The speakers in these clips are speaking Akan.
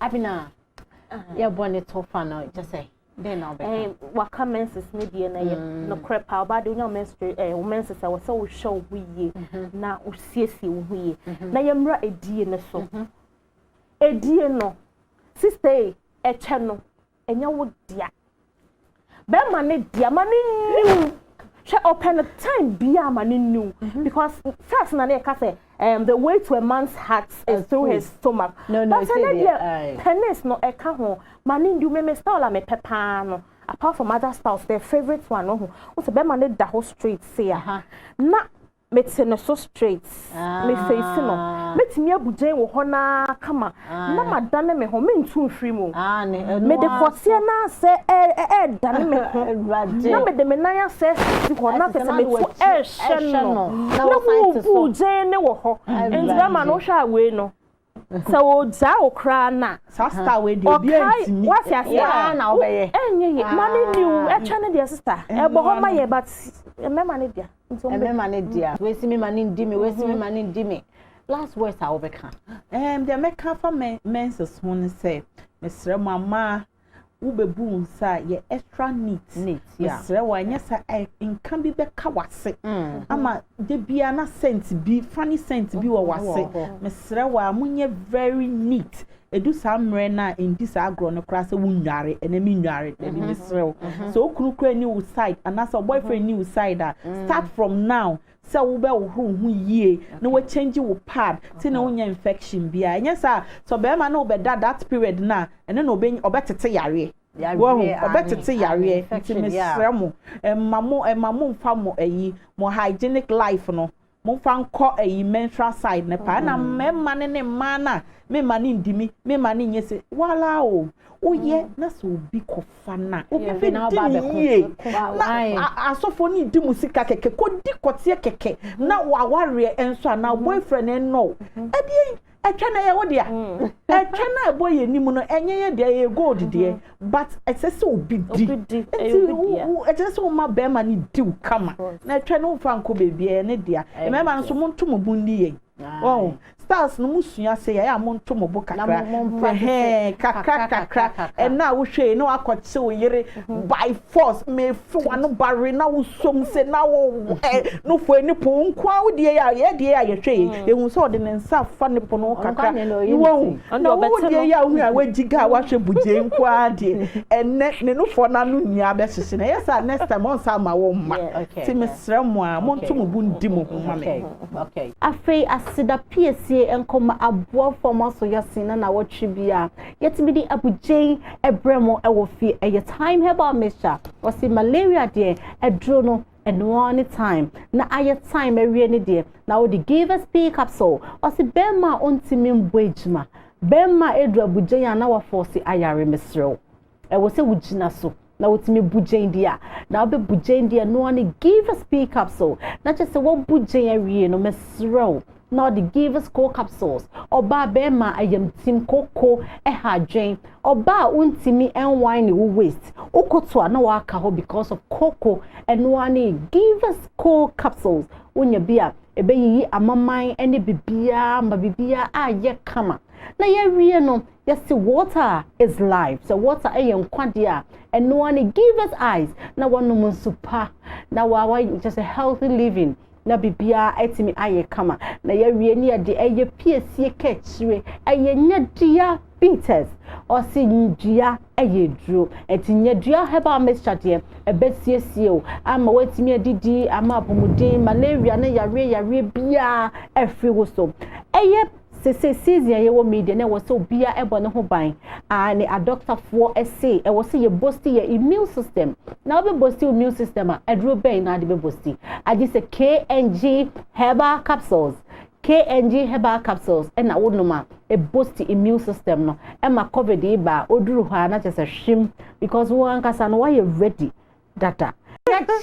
Abina ya bone to fa no just say then now be what commences ni die na ye no crep how bad you menstruate menses I was so show we na usiesie wo ye na ye mra edie ne so edie no sister eche no enya wo dia be ma ne dia ma ne new she open the time bia ma ne new because first na na ka say the way to a man's heart is through his stomach. No, but tennis no eka ho mani do me style me pepa no apart from other styles their favorite one no ho so be mani da ho straight say na meti no so straight me face no meti me abujen wo ho na kama na madane me ho me ntu free mu me de fosie na se dane me ho na me de me nan se si ho na se me fu no na wo bujen ne wo ho enti ma no hwa we no so za okra na sister we dey be ntimi what ya na obeye enye mani new e chane dia sister e bo ho ma ye but emema ne dia emema ne dia we see me mani ndimi we see me mani ndimi last words I obeka the meka fa menses one say mesre mama wo bebu nsa ye extra neat mesre wa nya sa nkan bi beka wase ama de bia na scent bi funny scent bi wo wase mesre wa munye very neat edu samre na indi sa agro no kra se wunware enemi nware eni mesre so okunukura ni wo side anasa boyfriend ni wo side start from now so wo be wo hu yie na we change wo pad ti na wonya infection bia enya sa so be ma na wo be that period na ene na obetete yare wo obetete yare ti mesre mo mamo mfa mo mo hygienic life no mo fa nko menstrual side ne pa na memma ne ma na me mani ndimi me mani nyese wala o oye na so obi kofa na obi na ba be ko asofo ni di musika keke ko di kotie keke na waware enso na boyfriend no edi etwana ye wo dia etwana ebo ye nimu no enye ye dia ye gold dia but etese obi di etese o ma be ma ni di kama na etwana wo fa nko bebie ne dia e me ma nso monto mo bundi ye oh stars no musua se ya monto mo kakra kakra and na wo hwe no akọche wo yere by force me fi wano bare na wo som se na wo no fo ni po nkwa wo die ya ye die ya ye hwe ehun so de nsa fa ne po no kakra wo na wo die ya hu a wajiga wa hwe buje nkwa de enne ne no fo na no nia be sese na yes next time on sa ma wo ma ti mesra mo a monto mo bu ndi mo ma me okay afei asida piesie enkoma aboa forma so yasina na watchi bia yetimi di abujen ebremo ewo fi eye time herbal mixture wasi malaria de edro no and one time na aye time ewie ne de na wo di give us P capsule wasi bema ontimi mbojima bema edro abujen na wa force ayare mesro ewo se wugina so na wotimi bujen dia na obe bujen dia no one give us P capsule na just wo bujen awie no mesro now the give us core capsules oba bema ayam tim koko hadwen oba untimi en wine wo waste ukoto na waka ho because of cocoa and one give us core capsules unya bia ebeyi amaman ene bibia ma bibia aye kama na ye wie no yes water is life so water ayem kwadia and one give us eyes na one no super na wa just a healthy living na bibia etimi aye kama na ya wie ni ade eye piesie kechire eye nyadia bitters osi njia eye duro etinye dua heba mixture de ebesiesie o ama wetimi adidi ama apomuden malaria na yare bia efri wo so eye season ye wo media na wo so bia ebo ne ho ban ani a doctor for say e wo say ye boost your immune system na be boost your immune system a edro ben na de be boost adi say KNG herbal capsules and na wo no ma e boost immune system no e ma covid e ba oduru ha na chese hwim because wo ankasa no why ready data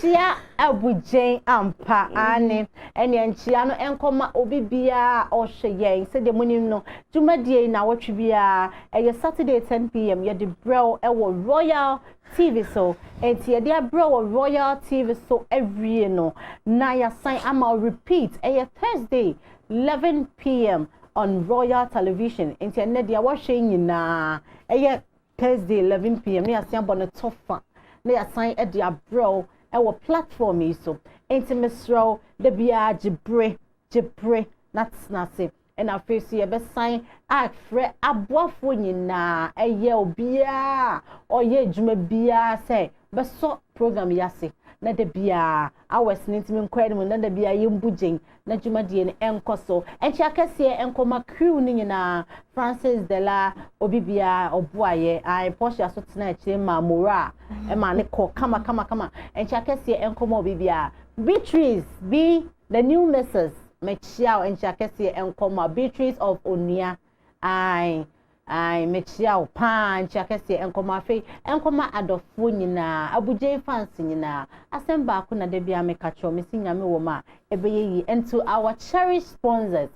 chia abujen ampa ane ene anchia no enkoma obibia ohye se de munim no jumadie na wotwe bia eye Saturday 10 p.m. ye de brew ewo Royal TV so enti ye de brew Royal TV so every no na ya sign ama repeat eye Thursday 11 p.m. on Royal Television. Nti ene dia wo hwe nyina eye Thursday 11 p.m. ne asan bo ne tofa ne asan e dia bro e wo platform yi so. Nti mesro de bia jibre na se na face ye be sign afre aboafo nyina eye obia oye djuma bia say be so program yase na de bia awes nintimi nkwade mu na de bia yembujen na djuma de ne enkoso enchi akase enkoma crew ni nyina Francis Dela obibia obuaye ai Porsche so tena chire ma mora e ma ne ko kama enchi akase enkoma obibia Beatrice be the new missus Mechiao and Chakesi and Koma Beatrice of Onia. I Mechiao Pan Chakesi and Koma Fe and Koma Adofunina Abuje Fansinina Asemba Kuna Debia Mekacho missing Yami Woma Ebe and to our cherished sponsors.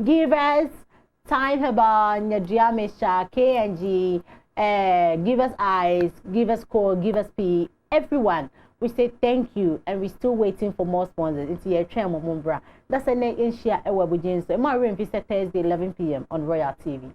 Give us Time Heba Nyajia Mesha KNG Give us eyes, give us call, give us P, everyone. We say thank you, and we're still waiting for more sponsors. It's here, Tremo Mumbra. That's a name in share. Ewa Bujinso. My room is Thursday, 11 p.m. on Royal TV.